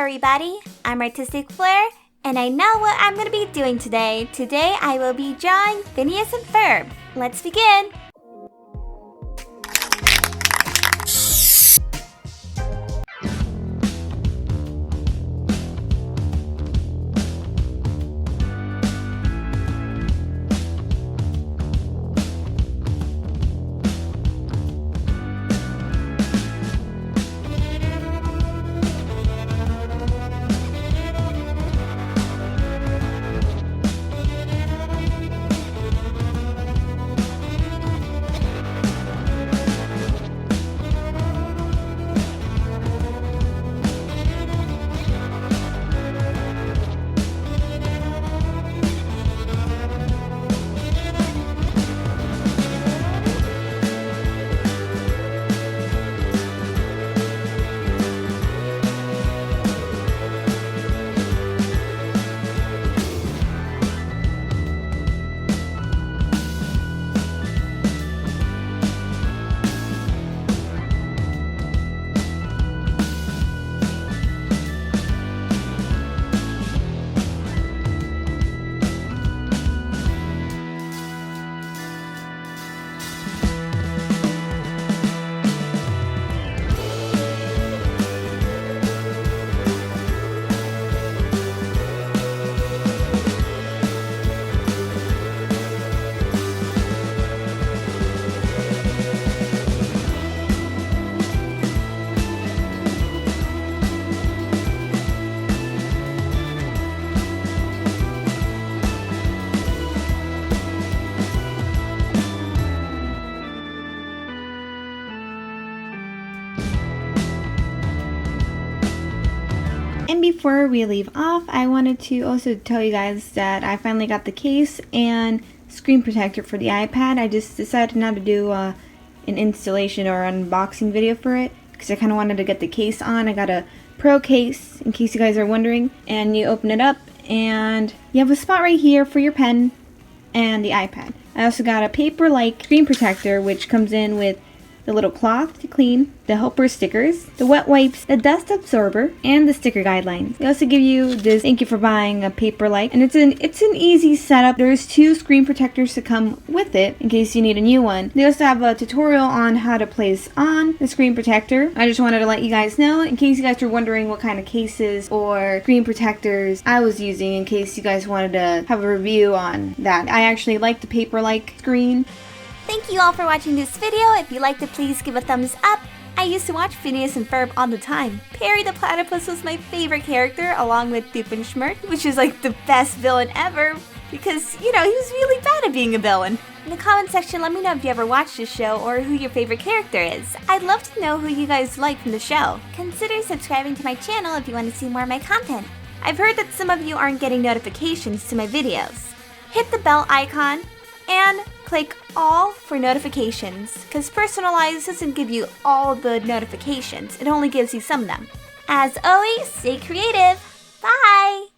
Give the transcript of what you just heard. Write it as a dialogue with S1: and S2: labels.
S1: everybody. I'm Artistic Flair, and I know what I'm going to be doing today. Today I will be drawing Phineas and Ferb. Let's begin.
S2: And before we leave off, I wanted to also tell you guys that I finally got the case and screen protector for the iPad. I just decided not to do an installation or unboxing video for it because I kind of wanted to get the case on. I got a ProCase, in case you guys are wondering, and you open it up and you have a spot right here for your pen and the iPad. I also got a Paperlike screen protector, which comes in with the little cloth to clean, the helper stickers, the wet wipes, the dust absorber, and the sticker guidelines. They also give you this thank you for buying a Paperlike, and it's an easy setup. There's 2 screen protectors to come with it in case you need a new one. They also have a tutorial on how to place on the screen protector. I just wanted to let you guys know in case you guys were wondering what kind of cases or screen protectors I was using, in case you guys wanted to have a review on that. I actually like the Paperlike screen.
S1: Thank you all for watching this video. If you liked it, please give a thumbs up. I used to watch Phineas and Ferb all the time. Perry the Platypus was my favorite character, along with Doofenshmirtz, which is like the best villain ever because, you know, he was really bad at being a villain. In the comment section, let me know if you ever watched this show or who your favorite character is. I'd love to know who you guys like from the show. Consider subscribing to my channel if you want to see more of my content. I've heard that some of you aren't getting notifications to my videos. Hit the bell icon and click all for notifications, because personalized doesn't give you all the notifications, it only gives you some of them. As always, stay creative. Bye!